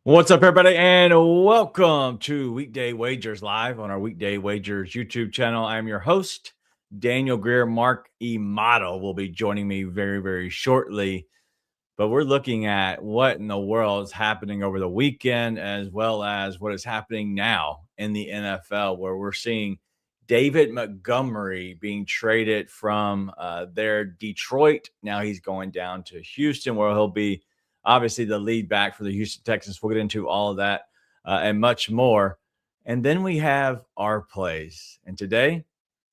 What's up, everybody, and welcome to Weekday Wagers Live on our Weekday Wagers YouTube channel. I'm your host, Daniel Greer. Mark Imato will be joining me very, very shortly. But we're looking at what in the world is happening over the weekend, as well as what is happening now in the NFL, where we're seeing David Montgomery being traded from their Detroit. Now he's going down to Houston, where he'll be obviously the lead back for the Houston Texans. We'll get into all of that and much more. And then we have our plays. And today,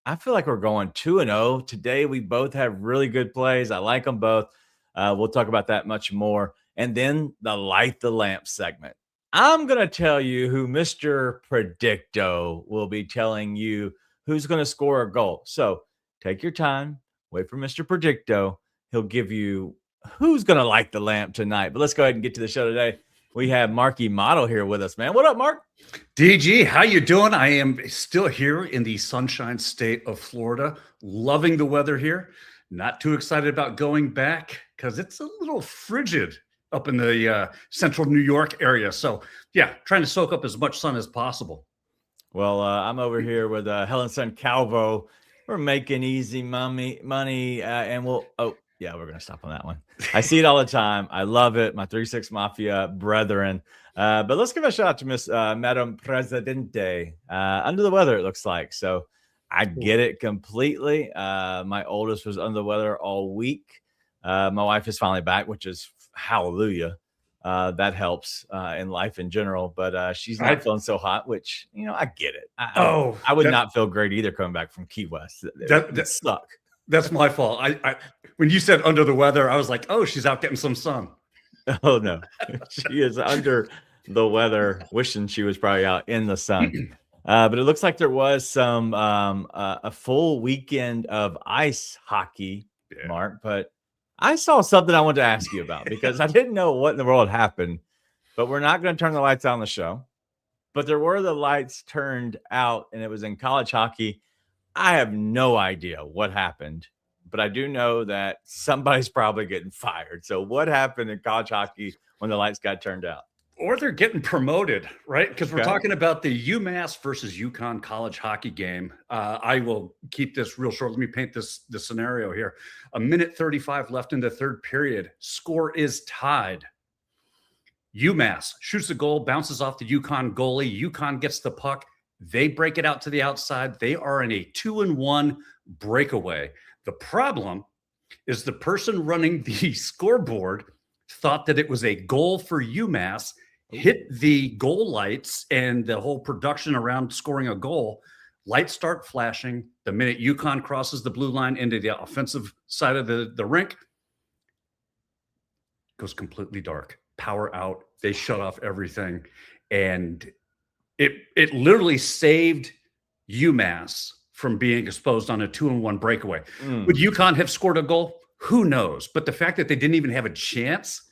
I feel like we're going 2-0. Today, we both have really good plays. I like them both. We'll talk about that much more. And then the Light the Lamp segment. I'm going to tell you who Mr. Predicto will be telling you who's going to score a goal. So take your time. Wait for Mr. Predicto. He'll give you who's going to light the lamp tonight. But let's go ahead and get to the show today. We have Mark Imato here with us, man. What up, Mark? DG, how you doing? I am still here in the sunshine state of Florida, loving the weather here. Not too excited about going back because it's a little frigid up in the central New York area. So, yeah, trying to soak up as much sun as possible. Well, I'm over here with Helen Son Calvo. We're making easy money, and we'll – yeah, we're going to stop on that one. I see it all the time. I love it. My 3-6 Mafia brethren. But let's give a shout out to Miss Madam Presidente. Under the weather, it looks like. So I get it completely. My oldest was under the weather all week. My wife is finally back, which is hallelujah. That helps in life in general. But she's not feeling so hot, which, I get it. I would not feel great either coming back from Key West. That suck. That's my fault. I when you said under the weather, I was like, oh, she's out getting some sun. Oh, no. She is under the weather, wishing she was probably out in the sun. But it looks like there was some a full weekend of ice hockey, Mark. But I saw something I wanted to ask you about because I didn't know what in the world happened. But we're not going to turn the lights out on the show. But there were the lights turned out, and it was in college hockey. I have no idea what happened, but I do know that somebody's probably getting fired. So what happened in college hockey when the lights got turned out? Or they're getting promoted, right? Because we're talking about the UMass versus UConn college hockey game. I will keep this real short. Let me paint the scenario here. 1:35 left in the third period. Score is tied. UMass shoots the goal, bounces off the UConn goalie. UConn gets the puck. They break it out to the outside. They are in a 2-1 breakaway. The problem is the person running the scoreboard thought that it was a goal for UMass, hit the goal lights and the whole production around scoring a goal. Lights start flashing. The minute UConn crosses the blue line into the offensive side of the rink, it goes completely dark. Power out. They shut off everything. And it literally saved UMass from being exposed on a 2-1 breakaway. Would UConn have scored a goal? Who knows? But the fact that they didn't even have a chance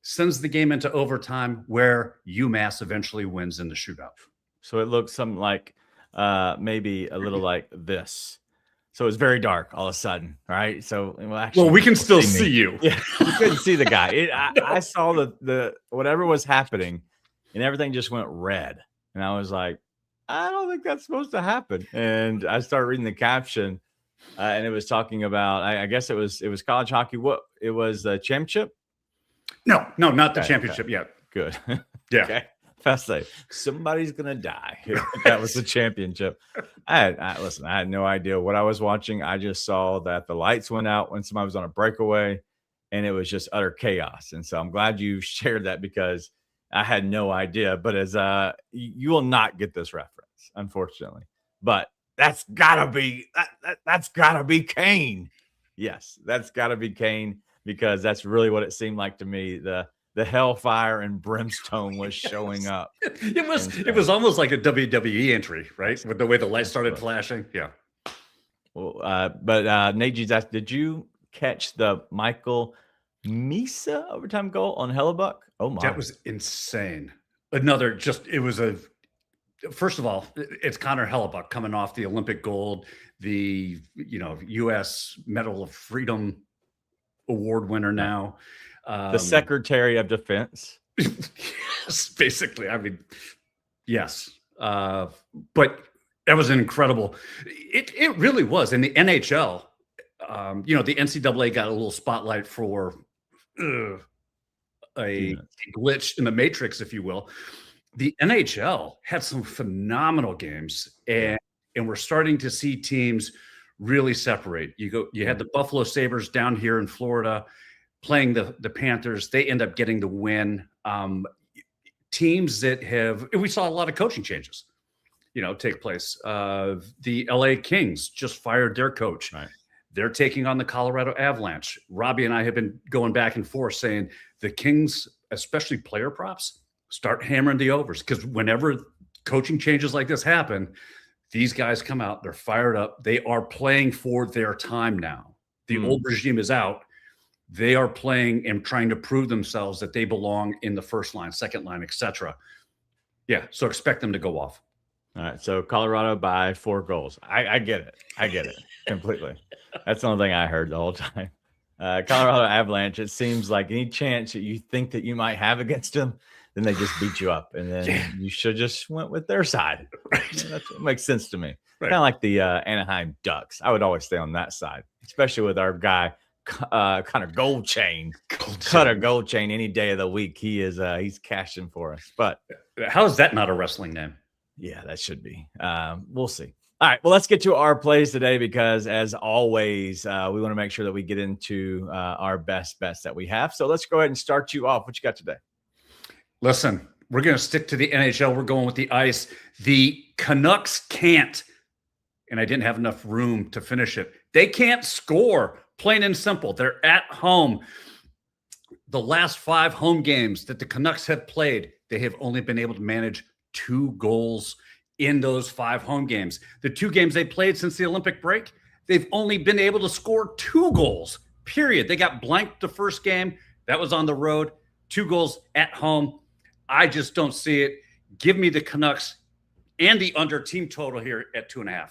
sends the game into overtime where UMass eventually wins in the shootout. So it looks something like maybe a little like this. So it's very dark all of a sudden, right? So well, we can still see you. Yeah, you couldn't see the guy. I saw the whatever was happening, and everything just went red. And I was like, I don't think that's supposed to happen. And I started reading the caption, and it was talking about, I guess it was college hockey. What it was the championship? No, not the championship yet. Good. Yeah. Okay. Fast say somebody's gonna die. That was the championship. I had no idea what I was watching. I just saw that the lights went out when somebody was on a breakaway, and it was just utter chaos. And so I'm glad you shared that because I had no idea, but as you will not get this reference, unfortunately. But that's gotta be that's gotta be Kane. Yes, that's gotta be Kane because that's really what it seemed like to me. The hellfire and brimstone was showing up. It was almost like a WWE entry, right? With the way the lights started flashing. Yeah. Well, but Nate G's asked, did you catch the Michael Misa overtime goal on Hellebuck? Oh my, that was insane. First of all, it's Connor Hellebuck coming off the Olympic gold, the U.S. Medal of Freedom award winner now. The Secretary of Defense. Yes, basically. I mean, yes. But that was an incredible. It really was. In the NHL, the NCAA got a little spotlight for a glitch in the matrix, if you will. The NHL had some phenomenal games, and we're starting to see teams really separate. You had the Buffalo Sabres down here in Florida playing the Panthers. They end up getting the win. Teams that we saw a lot of coaching changes, take place. The LA Kings just fired their coach. Right. They're taking on the Colorado Avalanche. Robbie and I have been going back and forth saying the Kings, especially player props, start hammering the overs, because whenever coaching changes like this happen, these guys come out, they're fired up. They are playing for their time now. The old regime is out. They are playing and trying to prove themselves that they belong in the first line, second line, etc. Yeah, so expect them to go off. All right, so Colorado by 4 goals. I get it. I get it completely. That's the only thing I heard the whole time. Colorado Avalanche, it seems like any chance that you think that you might have against them, then they just beat you up. And then you should just went with their side. Right. That makes sense to me. Right. Kind of like the Anaheim Ducks. I would always stay on that side, especially with our guy, Connor Goldchain. Cutter Goldchain any day of the week. He's cashing for us. But how is that not a wrestling name? Yeah, that should be. We'll see. All right, well, let's get to our plays today, because as always, we want to make sure that we get into our best bets that we have. So let's go ahead and start you off. What you got today? Listen, we're going to stick to the NHL. We're going with the ice. The Canucks can't, and I didn't have enough room to finish it. They can't score, plain and simple. They're at home. The last 5 home games that the Canucks have played, they have only been able to manage 2 goals in those 5 home games. The 2 games they played since the Olympic break, they've only been able to score 2 goals, period. They got blanked the first game. That was on the road. 2 goals at home. I just don't see it. Give me the Canucks and the under team total here at 2.5.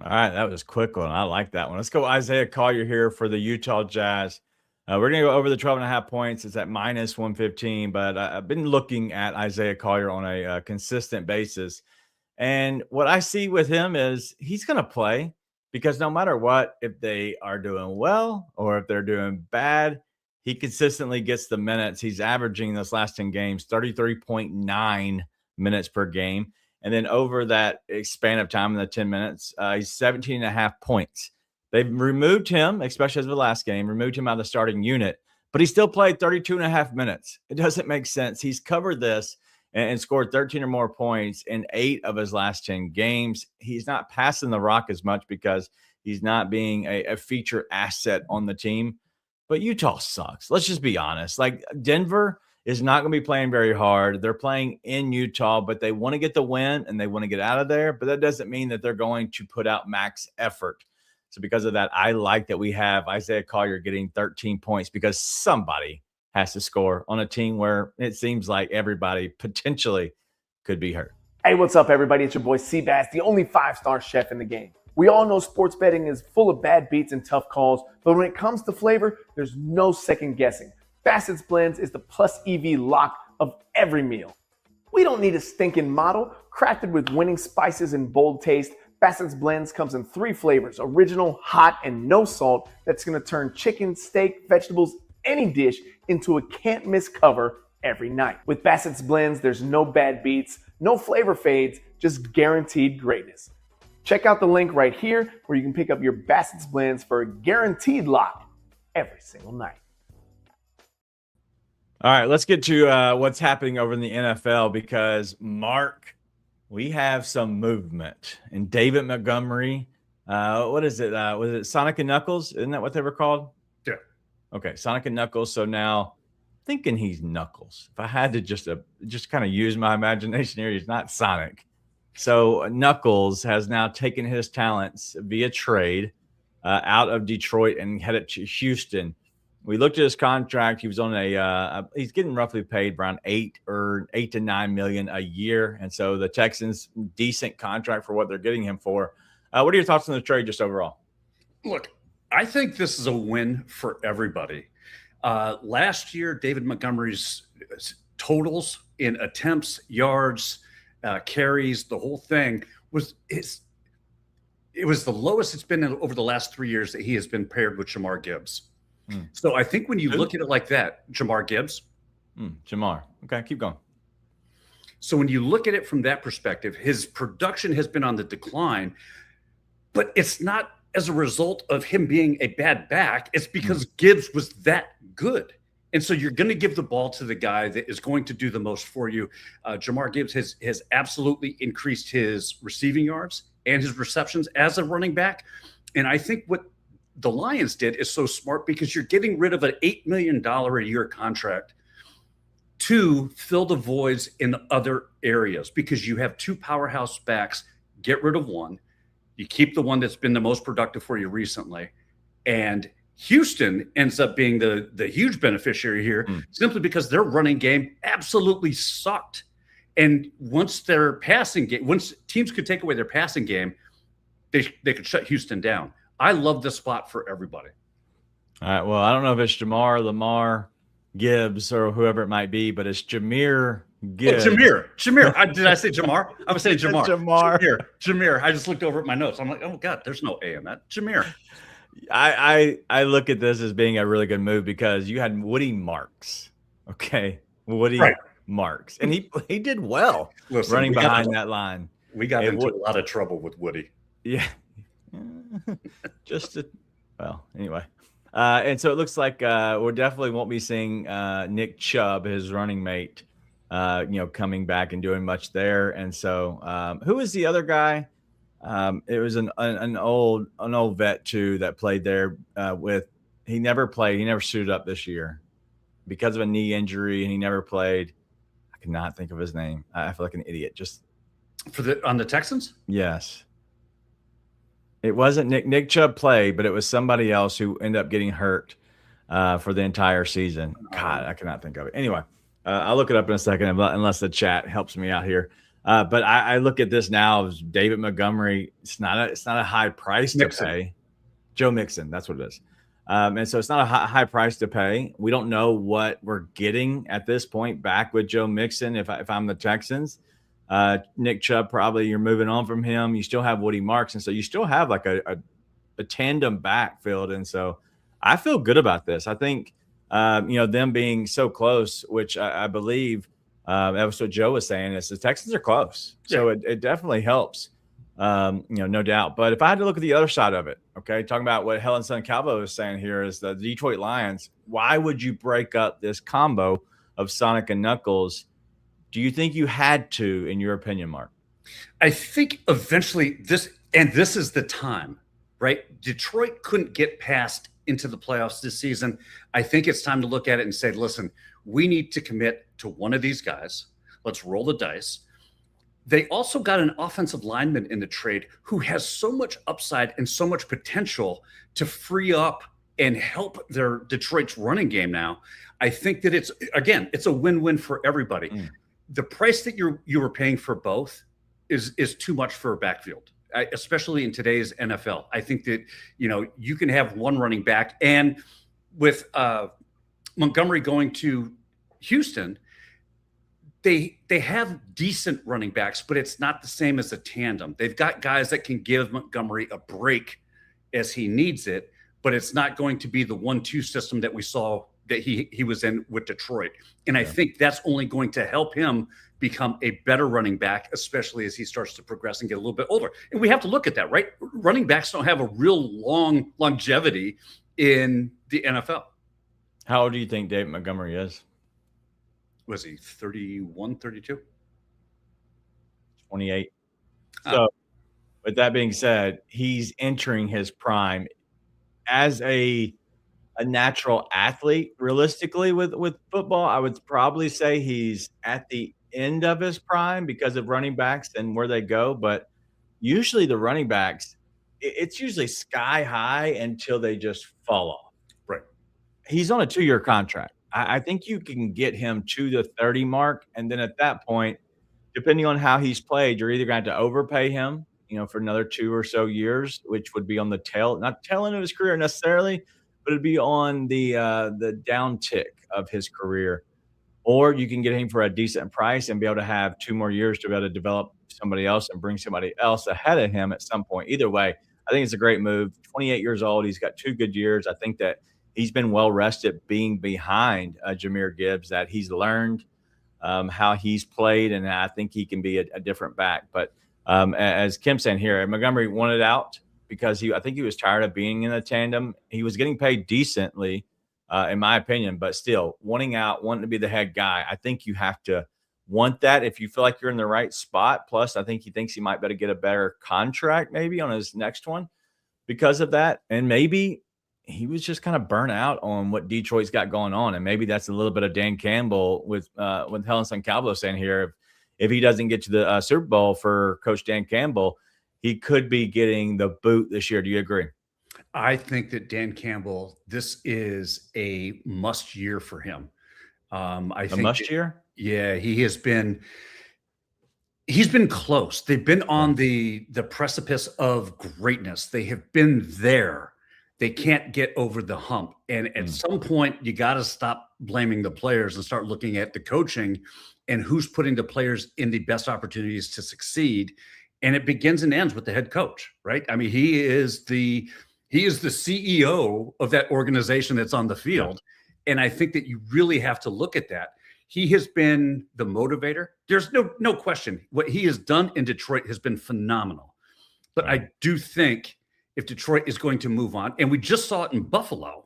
All right, that was a quick one. I like that one. Let's go Isaiah Collier here for the Utah Jazz. We're going to go over the 12.5 points. It's at minus 115, but I've been looking at Isaiah Collier on a consistent basis. And what I see with him is he's going to play, because no matter what, if they are doing well or if they're doing bad, he consistently gets the minutes. He's averaging this last 10 games, 33.9 minutes per game. And then over that span of time in the 10 minutes, he's 17.5 points. They've removed him, especially as the last game, removed him out of the starting unit, but he still played 32.5 minutes. It doesn't make sense. He's covered this and scored 13 or more points in 8 of his last 10 games. He's not passing the rock as much because he's not being a feature asset on the team. But Utah sucks. Let's just be honest. Like, Denver is not going to be playing very hard. They're playing in Utah, but they want to get the win and they want to get out of there. But that doesn't mean that they're going to put out max effort. So because of that, I like that we have Isaiah Collier getting 13 points, because somebody has to score on a team where it seems like everybody potentially could be hurt. Hey, what's up, everybody? It's your boy Seabass, the only 5-star chef in the game. We all know sports betting is full of bad beats and tough calls, but when it comes to flavor, there's no second guessing. Bassett's Blends is the plus EV lock of every meal. We don't need a stinking model. Crafted with winning spices and bold taste, Bassett's Blends comes in 3 flavors: original, hot, and no salt. That's going to turn chicken, steak, vegetables, any dish into a can't miss cover every night. With Bassett's Blends, there's no bad beats, no flavor fades, just guaranteed greatness. Check out the link right here where you can pick up your Bassett's Blends for a guaranteed lock every single night. All right, let's get to what's happening over in the NFL, because, Mark, we have some movement. And David Montgomery, what is it? Was it Sonic and Knuckles? Isn't that what they were called? Yeah. Okay, Sonic and Knuckles. So now, thinking he's Knuckles. If I had to just kind of use my imagination here, he's not Sonic. So Knuckles has now taken his talents via trade out of Detroit and headed to Houston. We looked at his contract. He was on he's getting roughly paid around $8 to $9 million a year. And so the Texans, decent contract for what they're getting him for. What are your thoughts on the trade just overall? Look, I think this is a win for everybody. Last year, David Montgomery's totals in attempts, yards, carries, the whole thing it was the lowest it's been over the last 3 years that he has been paired with Jamar Gibbs. So I think when you look at it like that, Jamar Gibbs. Jamar. Okay, keep going. So when you look at it from that perspective, his production has been on the decline, but it's not as a result of him being a bad back. It's because Gibbs was that good. And so you're going to give the ball to the guy that is going to do the most for you. Jamar Gibbs has absolutely increased his receiving yards and his receptions as a running back. And I think what the Lions did is so smart because you're getting rid of an $8 million a year contract to fill the voids in other areas because you have two powerhouse backs. Get rid of one. You keep the one that's been the most productive for you recently. And Houston ends up being the huge beneficiary here simply because their running game absolutely sucked. And once teams could take away their passing game, they could shut Houston down. I love this spot for everybody. All right. Well, I don't know if it's Jamar, Lamar, Gibbs, or whoever it might be, but it's Jahmyr Gibbs. Oh, Jahmyr. Did I say Jamar? I was saying Jamar. Jahmyr. I just looked over at my notes. I'm like, oh God, there's no A in that. Jahmyr. I look at this as being a really good move because you had Woody Marks. Okay. Woody Marks. And he did well running behind that line. We got into a lot of trouble with Woody. Yeah. Anyway. And so it looks like we definitely won't be seeing Nick Chubb, his running mate, coming back and doing much there. And so who is the other guy? It was an old vet too that played there he never played. He never suited up this year because of a knee injury, and he never played. I cannot think of his name. I feel like an idiot. Just on the Texans? Yes. It wasn't Nick Chubb played, but it was somebody else who ended up getting hurt for the entire season. God, I cannot think of it. Anyway, I'll look it up in a second unless the chat helps me out here. But I look at this now as David Montgomery. It's not a high price to pay. Joe Mixon, that's what it is. And so it's not a high price to pay. We don't know what we're getting at this point back with Joe Mixon. If I'm the Texans, Nick Chubb, probably you're moving on from him. You still have Woody Marks, and so you still have like a tandem backfield. And so I feel good about this. I think them being so close, which I believe that was what Joe was saying, is the Texans are close. So it definitely helps, no doubt. But if I had to look at the other side of it, okay, talking about what Helen Son Calvo is saying here is the Detroit Lions. Why would you break up this combo of Sonic and Knuckles? Do you think you had to, in your opinion, Mark? I think eventually this is the time, right? Detroit couldn't get past into the playoffs this season. I think it's time to look at it and say, listen, we need to commit to one of these guys. Let's roll the dice. They also got an offensive lineman in the trade who has so much upside and so much potential to free up and help their Detroit's running game now. I think that it's a win-win for everybody. The price that you were paying for both is too much for a backfield, especially in today's NFL. I think that, you can have one running back, and with Montgomery going to Houston, they have decent running backs, but it's not the same as a tandem. They've got guys that can give Montgomery a break as he needs it, but it's not going to be the 1-2 system that we saw that he was in with Detroit. And I think that's only going to help him become a better running back, especially as he starts to progress and get a little bit older. And we have to look at that, right? Running backs don't have a real long longevity in the NFL. How old do you think David Montgomery is? Was he 31, 32? 28. So with that being said, he's entering his prime as a natural athlete. Realistically, with football, I would probably say he's at the end of his prime because of running backs and where they go. But usually the running backs, it's usually sky high until they just fall off. Right. He's on a 2-year contract. I think you can get him to the 30 mark. And then at that point, depending on how he's played, you're either going to have to overpay him, for another 2 or so years, which would be on the not tail end of his career necessarily, but it'd be on the down tick of his career. or you can get him for a decent price and be able to have 2 more years to be able to develop somebody else and bring somebody else ahead of him at some point. Either way, I think it's a great move. 28 years old. He's got 2 good years. I think that he's been well rested being behind Jahmyr Gibbs, that he's learned how he's played, and I think he can be a different back. But as Kim's saying here, Montgomery wanted out because I think he was tired of being in a tandem. He was getting paid decently, in my opinion, but still wanting out, wanting to be the head guy. I think you have to want that if you feel like you're in the right spot. Plus, I think he thinks he might better get a better contract maybe on his next one because of that. And maybe he was just kind of burnt out on what Detroit's got going on. And maybe that's a little bit of Dan Campbell with Helen Sun Calvo saying here, if he doesn't get to the Super Bowl for Coach Dan Campbell, he could be getting the boot this year. Do you agree? I think that Dan Campbell, this is a must year for him. I think must year? Yeah, he's been close. They've been on the precipice of greatness. They have been there. They can't get over the hump. And at some point, you got to stop blaming the players and start looking at the coaching and who's putting the players in the best opportunities to succeed. And it begins and ends with the head coach, right? I mean, he is the CEO of that organization that's on the field. And I think that you really have to look at that. He has been the motivator. There's no question. What he has done in Detroit has been phenomenal. But I do think if Detroit is going to move on, and we just saw it in Buffalo,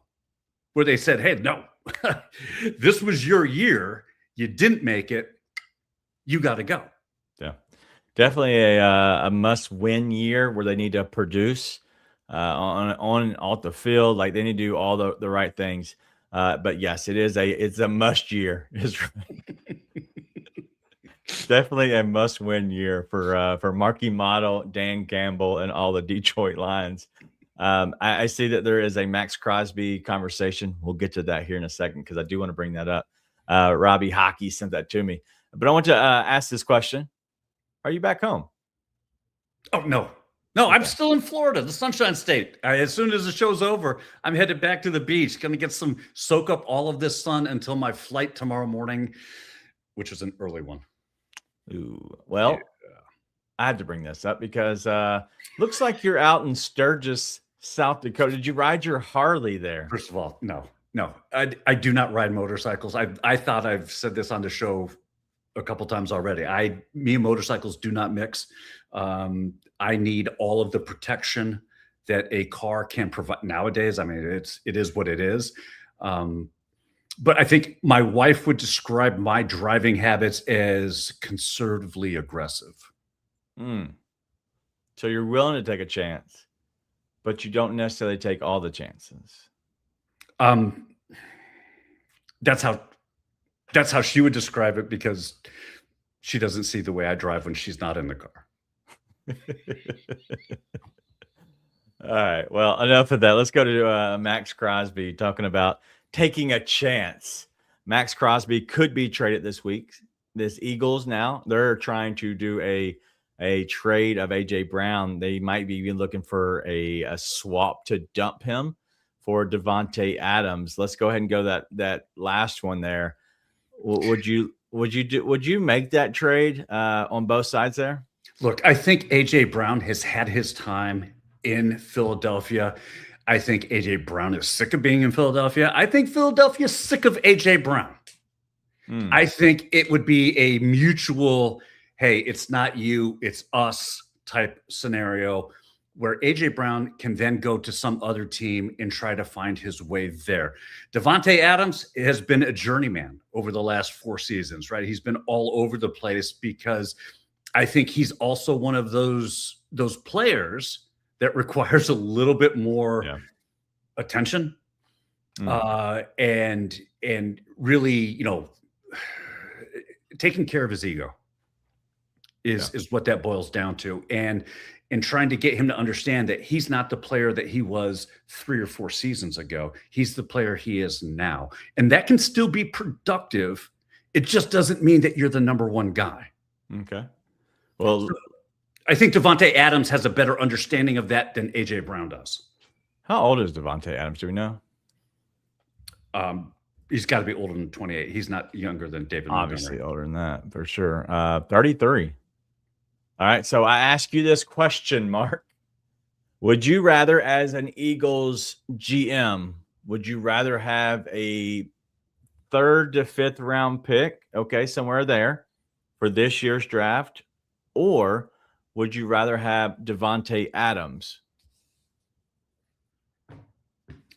where they said, hey, no, this was your year. You didn't make it. You got to go. Yeah, definitely a must-win year where they need to produce on and off the field. Like they need to do all the right things. But yes, it's a must year. It's definitely a must-win year for Marky Model, Dan Campbell, and all the Detroit Lions. I see that there is a Max Crosby conversation. We'll get to that here in a second because I do want to bring that up. Robbie Hockey sent that to me. But I want to ask this question. Are you back home? Oh, no. No, okay. I'm still in Florida, the Sunshine State. As soon as the show's over, I'm headed back to the beach. Going to soak up all of this sun until my flight tomorrow morning, which is an early one. Ooh, well, I had to bring this up because looks like you're out in Sturgis, South Dakota. Did you ride your Harley there? First of all, no. I do not ride motorcycles. I thought I've said this on the show a couple times already. Me and motorcycles do not mix. I need all of the protection that a car can provide nowadays. I mean, it is what it is. But I think my wife would describe my driving habits as conservatively aggressive. So you're willing to take a chance, but you don't necessarily take all the chances. That's how she would describe it because she doesn't see the way I drive when she's not in the car. All right. Well, enough of that. Let's go to Max Crosby talking about taking a chance. Max Crosby could be traded this week. This Eagles now, they're trying to do a trade of A.J. Brown. They might be even looking for a swap to dump him for Davante Adams. Let's go ahead and go that last one there. Would you make that trade on both sides there? Look, I think A.J. Brown has had his time in Philadelphia. I think A.J. Brown is sick of being in Philadelphia. I think Philadelphia is sick of A.J. Brown. I think it would be a mutual, hey, it's not you, it's us type scenario where A.J. Brown can then go to some other team and try to find his way there. Davante Adams has been a journeyman over the last 4 seasons, right? He's been all over the place because I think he's also one of those players that requires a little bit more attention and really, taking care of his ego is what that boils down to. And trying to get him to understand that he's not the player that he was 3 or 4 seasons ago. He's the player he is now. And that can still be productive. It just doesn't mean that you're the number one guy. Okay. Well, I think Davante Adams has a better understanding of that than A.J. Brown does. How old is Davante Adams? Do we know? He's got to be older than 28. He's not younger than David Obviously Montgomery. older than that for sure. 33. All right. So I ask you this question, Mark. Would you rather, as an Eagles GM, would you rather have a 3rd to 5th round pick, okay, somewhere there for this year's draft, or would you rather have Devontae Adams?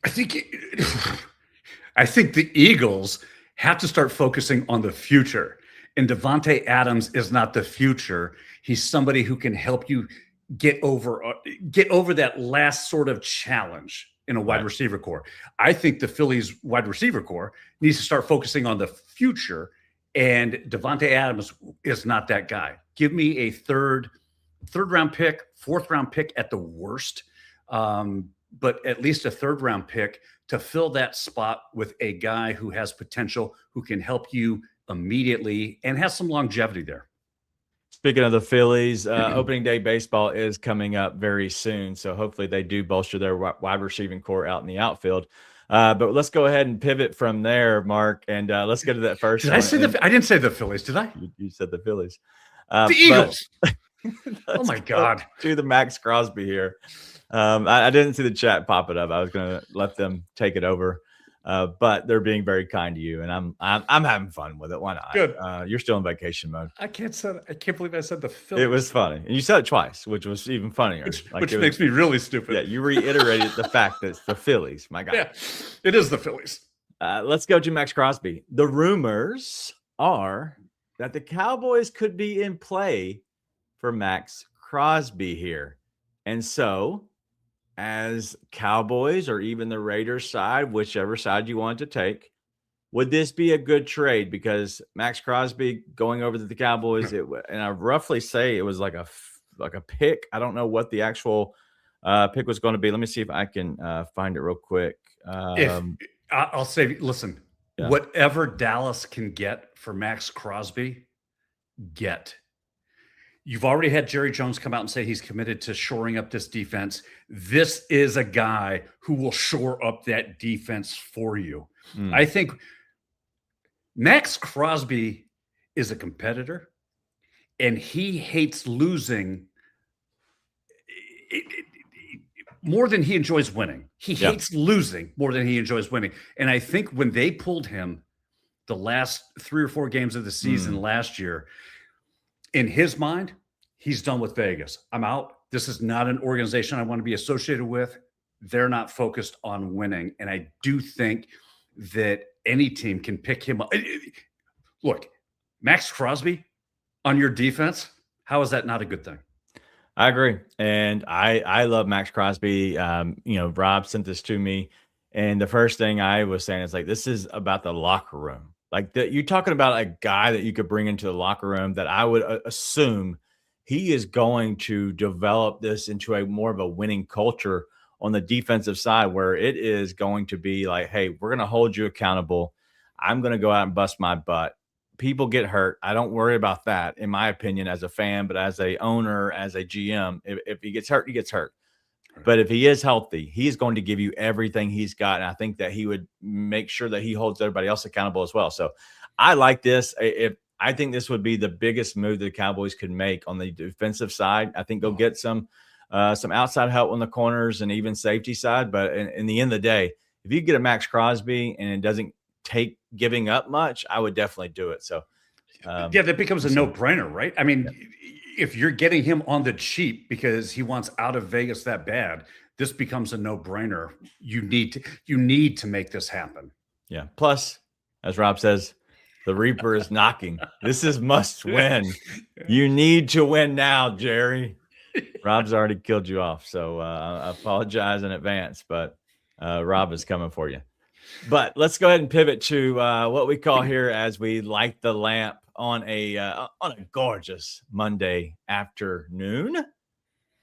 I think the Eagles have to start focusing on the future. And Devontae Adams is not the future. He's somebody who can help you get over that last sort of challenge in a wide receiver core. I think the Phillies wide receiver core needs to start focusing on the future, and Devontae Adams is not that guy. Give me a third round pick, 4th round pick at the worst, but at least a 3rd round pick to fill that spot with a guy who has potential, who can help you immediately and has some longevity there. Speaking of the Phillies, opening day baseball is coming up very soon. So hopefully they do bolster their wide receiving core out in the outfield. But let's go ahead and pivot from there, Mark, and let's go to that first one. I didn't say the Phillies, did I? You said the Phillies. The Eagles. Oh, my God. To the Max Crosby here. I didn't see the chat pop it up. I was going to let them take it over. But they're being very kind to you, and I'm having fun with it. Why not? Good. You're still in vacation mode. I can't believe I said the Phillies. It was funny, and you said it twice, which was even funnier. Which makes me really stupid. Yeah, you reiterated the fact that it's the Phillies. My God. Yeah, it is the Phillies. Let's go to Max Crosby. The rumors are that the Cowboys could be in play for Max Crosby here, and so, as Cowboys or even the Raiders side, whichever side you want to take, would this be a good trade? Because Max Crosby going over to the Cowboys, and I roughly say it was like a pick. I don't know what the actual pick was going to be. Let me see if I can find it real quick. I'll say, listen, whatever Dallas can get for Max Crosby, get. You've already had Jerry Jones come out and say he's committed to shoring up this defense. This is a guy who will shore up that defense for you. I think Max Crosby is a competitor, and he hates losing more than he enjoys winning. He hates losing more than he enjoys winning. And I think when they pulled him the last 3 or 4 games of the season last year, in his mind, he's done with Vegas. I'm out. This is not an organization I want to be associated with. They're not focused on winning. And I do think that any team can pick him up. Look, Max Crosby on your defense, how is that not a good thing? I agree. And I love Max Crosby. Rob sent this to me. And the first thing I was saying is like, this is about the locker room. Like you're talking about a guy that you could bring into the locker room that I would assume he is going to develop this into a more of a winning culture on the defensive side, where it is going to be like, hey, we're going to hold you accountable. I'm going to go out and bust my butt. People get hurt. I don't worry about that, in my opinion, as a fan, but as a owner, as a GM, if he gets hurt, he gets hurt. But if he is healthy, he's going to give you everything he's got. And I think that he would make sure that he holds everybody else accountable as well. So I like this. I think this would be the biggest move that the Cowboys could make on the defensive side. I think they'll get some outside help on the corners and even safety side. But in the end of the day, if you get a Max Crosby and it doesn't take giving up much, I would definitely do it. So that becomes a no-brainer, right? I mean, if you're getting him on the cheap because he wants out of Vegas that bad, this becomes a no-brainer. You need to make this happen. Yeah. Plus, as Rob says, the Reaper is knocking. This is must win. You need to win now, Jerry. Rob's already killed you off, so I apologize in advance, but Rob is coming for you. But let's go ahead and pivot to what we call here as we light the lamp on a gorgeous Monday afternoon.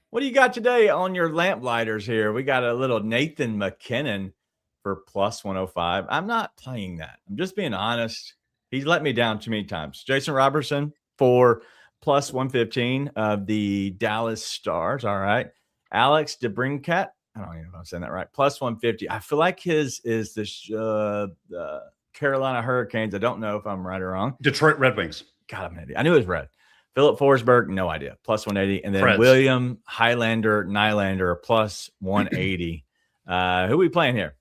What do you got today on your lamp lighters here? We got a little Nathan McKinnon for plus 105. I'm not playing that. I'm just being honest. He's let me down too many times. Jason Robertson for plus 115 of the Dallas Stars. All right. Alex DeBrincat. I don't even know if I'm saying that right. Plus 150. I feel like his is the Carolina Hurricanes. I don't know if I'm right or wrong. Detroit Red Wings. God, I'm an idiot. I knew it was red. Philip Forsberg, no idea. Plus 180. And then Preds. William Nylander, plus 180. Who are we playing here?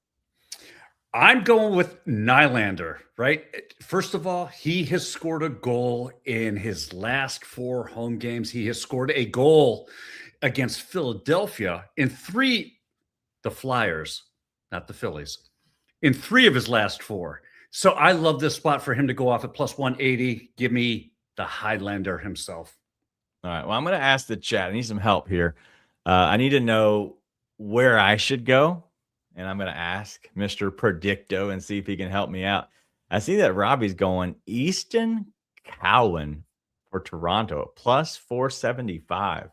I'm going with Nylander, right? First of all, he has scored a goal in his last 4 home games. He has scored a goal against Philadelphia in 3, the Flyers, not the Phillies, in 3 of his last 4. So I love this spot for him to go off at plus 180. Give me the Highlander himself. All right. Well, I'm going to ask the chat. I need some help here. I need to know where I should go. And I'm going to ask Mr. Predicto and see if he can help me out. I see that Robbie's going Easton Cowan for Toronto at plus 475.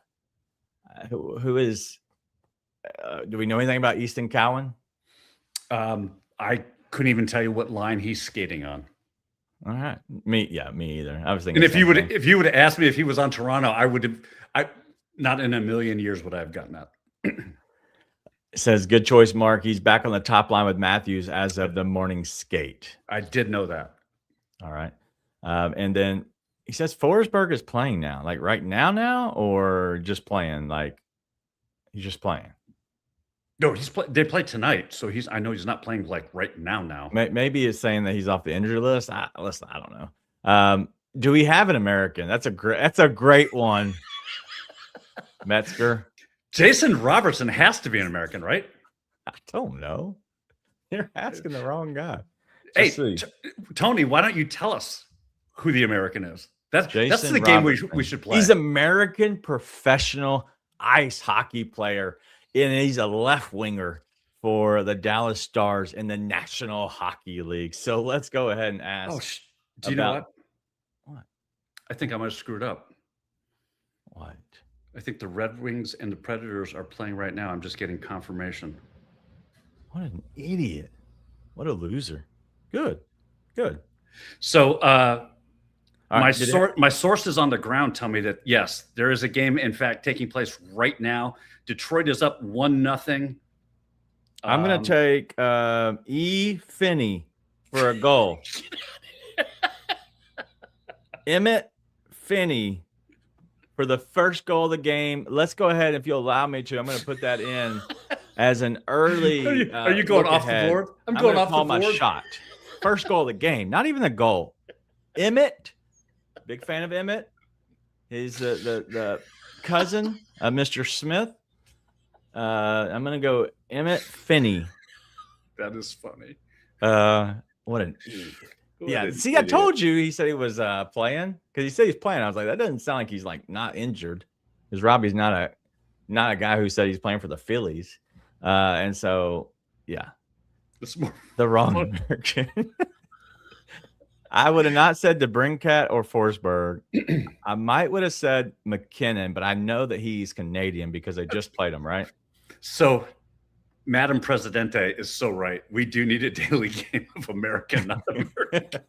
Who is, do we know anything about Easton Cowan? I couldn't even tell you what line he's skating on. All right. Me either. I was thinking. And if you would have asked me if he was on Toronto, I not in a million years would I have gotten that. It says, good choice, Mark. He's back on the top line with Matthews as of the morning skate. I did know that. All right. And then he says Forsberg is playing now, like right now, or just playing? Like he's just playing. No, they play tonight, so I know he's not playing like right now. Maybe it's saying that he's off the injury list. Listen, I don't know. Do we have an American? That's a great one. Metzger. Jason Robertson has to be an American, right? I don't know. You're asking the wrong guy. Hey, Tony, why don't you tell us who the American is? That's the game we should play. He's American professional ice hockey player, and he's a left winger for the Dallas Stars in the National Hockey League. So let's go ahead and ask. Oh, do you know what? What? I think I might have screwed up. What? I think the Red Wings and the Predators are playing right now. I'm just getting confirmation. What an idiot. What a loser. Good. So right, my sources on the ground tell me that, yes, there is a game, in fact, taking place right now. Detroit is up 1-0. I'm going to take E. Finney for a goal. Emmett Finney for the first goal of the game. Let's go ahead, if you'll allow me to. I'm going to put that in as an early. Are you going off the board? I'm going off the board. My shot. First goal of the game, not even the goal. Emmett, big fan of Emmett. He's the cousin of Mr. Smith. I'm going to go Emmett Finney. That is funny. What an idiot. Yeah, see, I told you he said he was playing because he said he's playing. I was like, that doesn't sound like he's like not injured, because Robbie's not a guy who said he's playing for the Phillies, and so yeah, the wrong American. I would have not said DeBrincat or Forsberg. I might would have said McKinnon, but I know that he's Canadian because they just played him, right? So, Madam Presidente is so right. We do need a daily game of American, not American.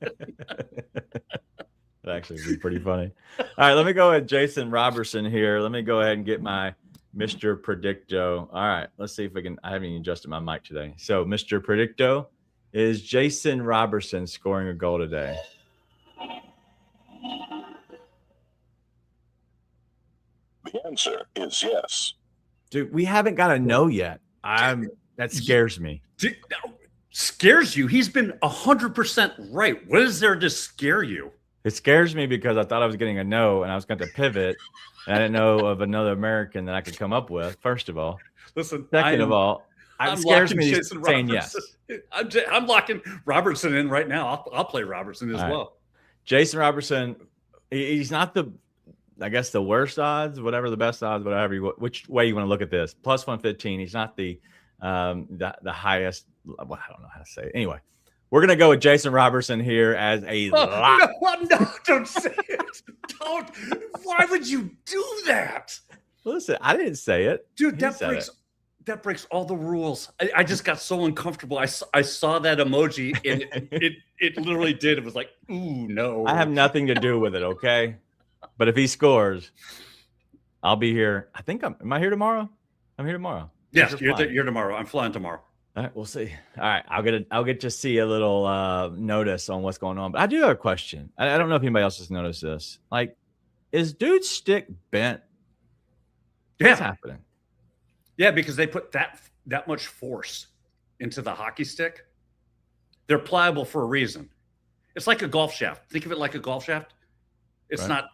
That actually would be pretty funny. All right, let me go with Jason Robertson here. Let me go ahead and get my Mr. Predicto. All right, let's see if I haven't even adjusted my mic today. So, Mr. Predicto, is Jason Robertson scoring a goal today? The answer is yes. Dude, we haven't got a no yet. That scares me. Scares you? He's been 100% right. What is there to scare you? It scares me because I thought I was getting a no and I was going to pivot. And I didn't know of another American that I could come up with, first of all. Listen, second of all, it scares me saying yes. I'm locking Robertson in right now. I'll play Robertson as well. Jason Robertson, he's not the worst odds, whatever the best odds, which way you want to look at this. Plus 115. He's not the highest. Well, I don't know how to say it. Anyway, we're gonna go with Jason Robertson here as a lock. No, don't say it. Don't. Why would you do that? Listen, I didn't say it, dude. That breaks all the rules. I just got so uncomfortable. I saw that emoji and it literally did. It was like, ooh, no. I have nothing to do with it. Okay. But if he scores, I'll be here. Am I here tomorrow? I'm here tomorrow. Yes, you're tomorrow. I'm flying tomorrow. All right, we'll see. All right, I'll get to see a little notice on what's going on. But I do have a question. I don't know if anybody else has noticed this. Like, is dude's stick bent? What's happening? Yeah, because they put that much force into the hockey stick. They're pliable for a reason. It's like a golf shaft. Think of it like a golf shaft. It's not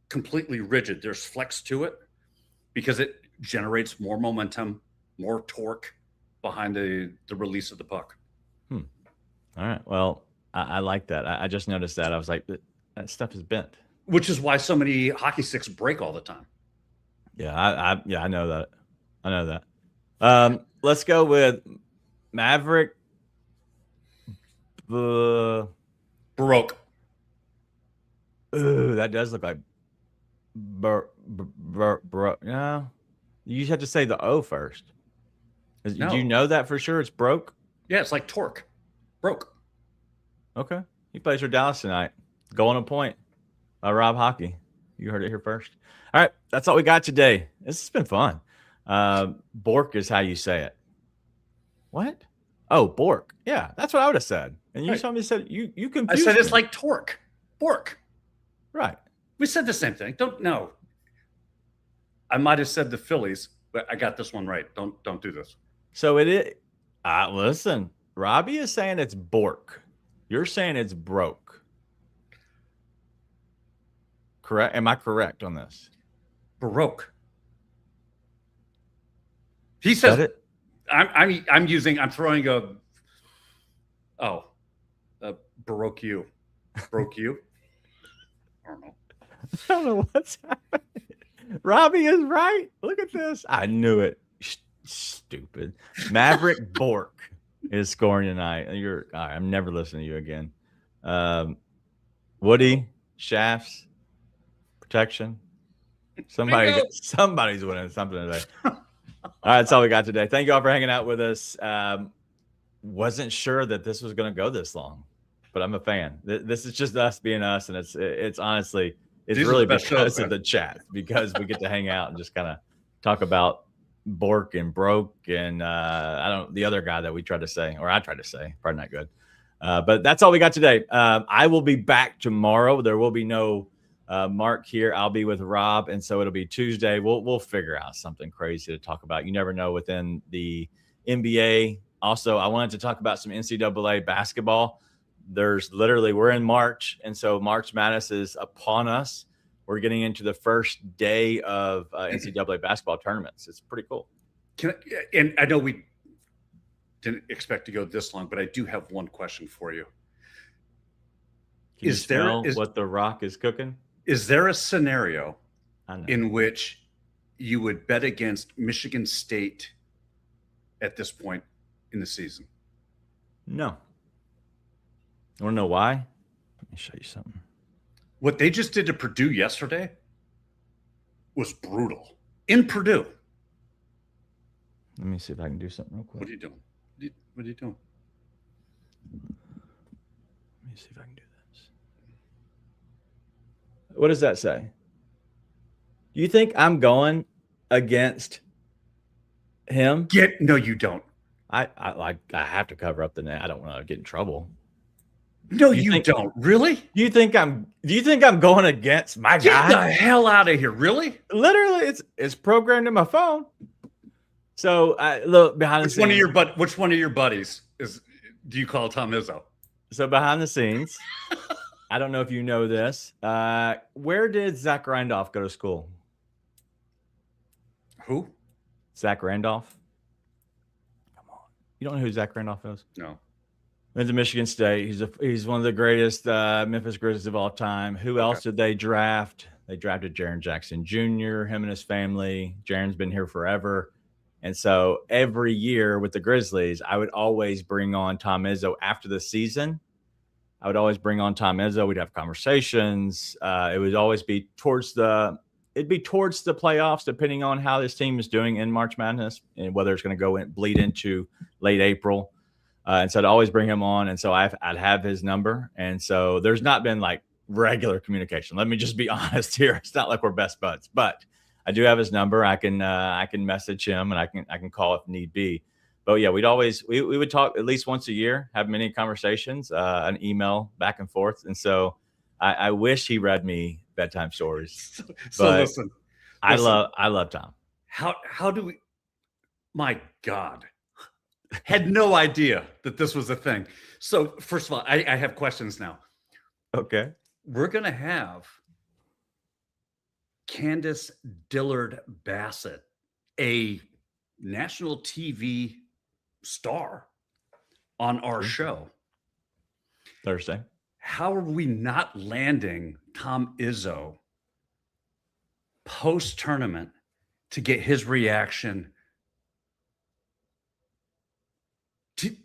completely rigid. There's flex to it because it generates more momentum, more torque behind the release of the puck. All right. Well, I like that. I just noticed that. I was like, that stuff is bent. Which is why so many hockey sticks break all the time. Yeah, I know that. I know that. Let's go with Maverick. Baroque. Ooh, that does look like yeah. You have to say the O first. No. Do you know that for sure? It's broke? Yeah, it's like torque. Broke. Okay. He plays for Dallas tonight. Go on a point. Rob Hockey. You heard it here first. All right. That's all we got today. This has been fun. Bork is how you say it. What? Oh, Bork. Yeah, that's what I would have said. And you told me you confused I said me. it's like torque. Bork. Right. We said the same thing. Don't know. I might have said the Phillies, but I got this one right. Don't do this. So it is. Listen, Robbie is saying it's Bork. You're saying it's broke. Correct? Am I correct on this? Baroque. He says it. I'm throwing a Baroque you. Broke you. I don't know. I don't know what's happening. Robbie is right. Look at this. I knew it. Stupid. Maverick Bork is scoring tonight. I'm never listening to you again. Woody, Shafts, Protection. Somebody's winning something today. All right, that's all we got today. Thank you all for hanging out with us. Wasn't sure that this was going to go this long, but I'm a fan. This is just us being us, and it's honestly really because of the chat, because we get to hang out and just kind of talk about Bork and broke and the other guy that we tried to say, or I tried to say, probably not good. But that's all we got today. I will be back tomorrow. There will be no Mark here. I'll be with Rob, and so it'll be Tuesday. We'll figure out something crazy to talk about. You never know within the NBA. Also, I wanted to talk about some NCAA basketball. We're in March, and so March Madness is upon us. We're getting into the first day of NCAA basketball tournaments. It's pretty cool. And I know we didn't expect to go this long, but I do have one question for you. Can you smell what the Rock is cooking? Is there a scenario in which you would bet against Michigan State at this point in the season? No. You want to know why? Let me show you something. What they just did to Purdue yesterday was brutal. In Purdue. Let me see if I can do something real quick. What are you doing? What are you doing? Let me see if I can do this. What does that say? Do you think I'm going against him? No, you don't. I have to cover up the net. I don't want to get in trouble. No, you don't. Really? Do you think I'm going against my guy? Get the hell out of here. Really? Literally, it's programmed in my phone. So I look behind the scenes. Which one of your buddies do you call Tom Izzo? So behind the scenes, I don't know if you know this. Where did Zach Randolph go to school? Who? Zach Randolph. Come on. You don't know who Zach Randolph is? No. Went to Michigan State. He's one of the greatest Memphis Grizzlies of all time. Who else did they draft? They drafted Jaren Jackson Jr., him and his family. Jaren's been here forever. And so every year with the Grizzlies, I would always bring on Tom Izzo after the season. I would always bring on Tom Izzo. We'd have conversations. It would always be towards the playoffs, depending on how this team is doing in March Madness and whether it's going to bleed into late April. And so I'd always bring him on. And so I'd have his number. And so there's not been like regular communication. Let me just be honest here. It's not like we're best buds, but I do have his number. I can message him and I can call if need be. But yeah, we would talk at least once a year, have many conversations, an email back and forth. And so I wish he read me bedtime stories. So listen, I love Tom. How do we, my God, had no idea that this was a thing. So first of all, I have questions now. Okay. We're going to have Candace Dillard Bassett, a national TV star, on our show Thursday. How are we not landing Tom Izzo post-tournament to get his reaction?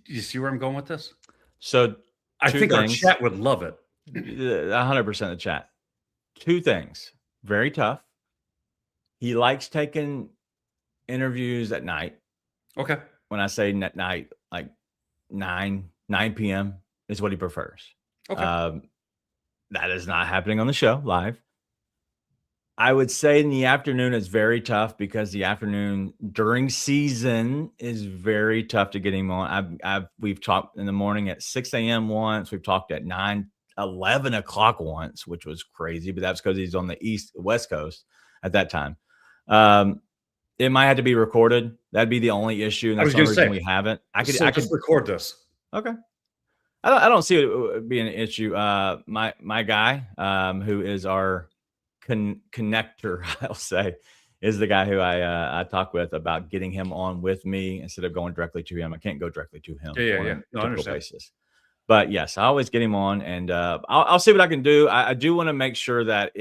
You see where I'm going with this? So I think our chat would love it. 100% the chat. Two things. Very tough. He likes taking interviews at night. Okay. When I say at night, like 9 p.m. is what he prefers. Okay. That is not happening on the show live. I would say in the afternoon is very tough because the afternoon during season is very tough to get him on. We've talked in the morning at 6 a.m. once. We've talked at 11 o'clock once, which was crazy, but that's because he's on the West Coast at that time. It might have to be recorded. That'd be the only issue. And that's the only reason we haven't. I could record this. Okay. I don't see it being an issue. My guy, who is our connector, I'll say, is the guy who I talk with about getting him on with me instead of going directly to him. I can't go directly to him. Yeah. No, I understand. Basis. But yes, I always get him on, and I'll see what I can do. I do want to make sure that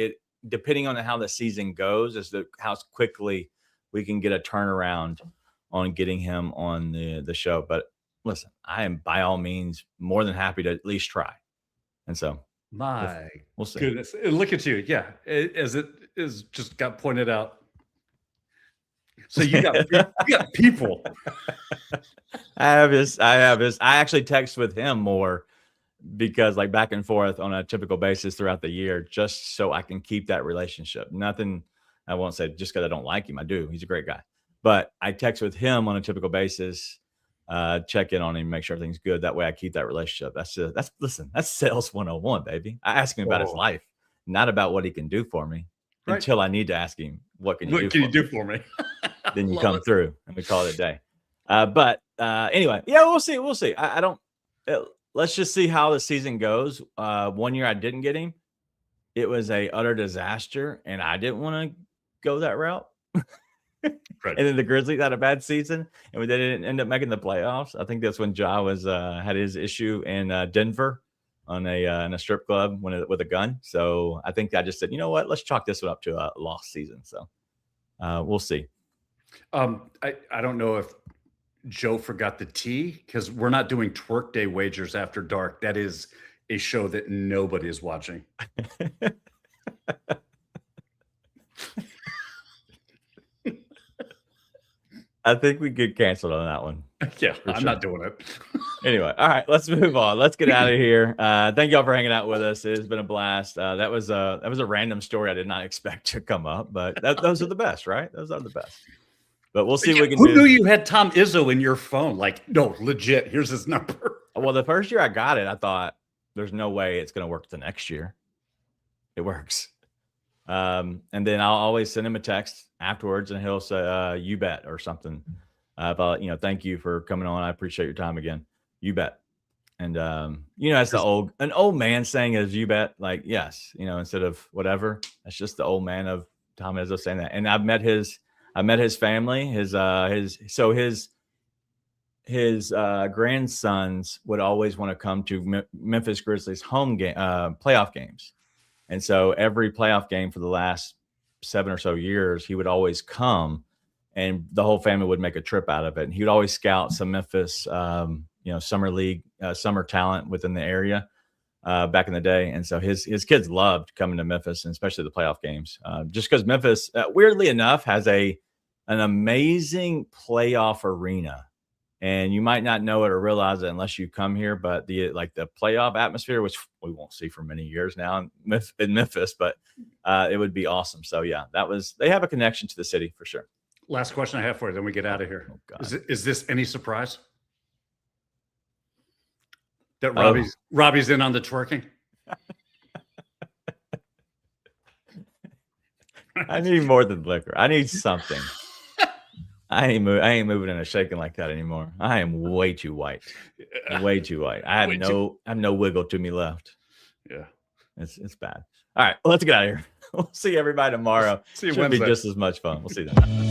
depending on how the season goes, as to how quickly we can get a turnaround on getting him on the show. But listen, I am by all means more than happy to at least try. And so we'll see. Goodness. Look at you. Yeah. As it is just got pointed out. So you got people. I have his. I actually text with him more because like back and forth on a typical basis throughout the year, just so I can keep that relationship. Nothing, I won't say just because I don't like him. I do. He's a great guy. But I text with him on a typical basis, check in on him, make sure everything's good. That way I keep that relationship. That's sales 101, baby. I ask him about his life, not about what he can do for me until I need to ask him, what can you do for me? Then you come through and we call it a day. But anyway, yeah, we'll see. We'll see. I don't, let's just see how the season goes. 1 year I didn't get him. It was a utter disaster and I didn't want to go that route. Right. And then the Grizzlies had a bad season and they didn't end up making the playoffs. I think that's when Ja was had his issue in Denver on in a strip club with a gun. So I think I just said, you know what, let's chalk this one up to a lost season. So we'll see. I don't know if Joe forgot the tea because we're not doing twerk day wagers after dark. That is a show that nobody is watching. I think we get canceled on that one. Yeah, I'm not doing it. Anyway, all right, let's move on. Let's get out of here. Thank y'all for hanging out with us. It's been a blast. That was a random story I did not expect to come up, but those are the best, right? Those are the best. But we'll see what we can do. Who knew you had Tom Izzo in your phone? Like, no, legit. Here's his number. Well, the first year I got it, I thought there's no way it's going to work the next year. It works. And then I'll always send him a text afterwards and he'll say, you bet, or something. About, thank you for coming on. I appreciate your time again. You bet. And, that's an old man saying is you bet, like, yes, instead of whatever. That's just the old man of Tom Izzo saying that. And I've met his family, his grandsons would always want to come to Memphis Grizzlies home game, playoff games. And so every playoff game for the last 7 or so years, he would always come and the whole family would make a trip out of it. And he would always scout some Memphis, summer league, summer talent within the area back in the day. And so his kids loved coming to Memphis, and especially the playoff games, just because Memphis, weirdly enough, has an amazing playoff arena. And you might not know it or realize it unless you come here, but the playoff atmosphere, which we won't see for many years now in Memphis, but it would be awesome. So yeah, they have a connection to the city for sure. last question I have for you, then we get out of here. Is this any surprise that Robbie's in on the twerking? I need more than liquor. I need something. I ain't moving and shaking like that anymore. I am way too white. Way too white. I have no wiggle to me left. Yeah. It's bad. All right, let's get out of here. We'll see everybody tomorrow. See you Should Wednesday. be just as much fun. We'll see you then.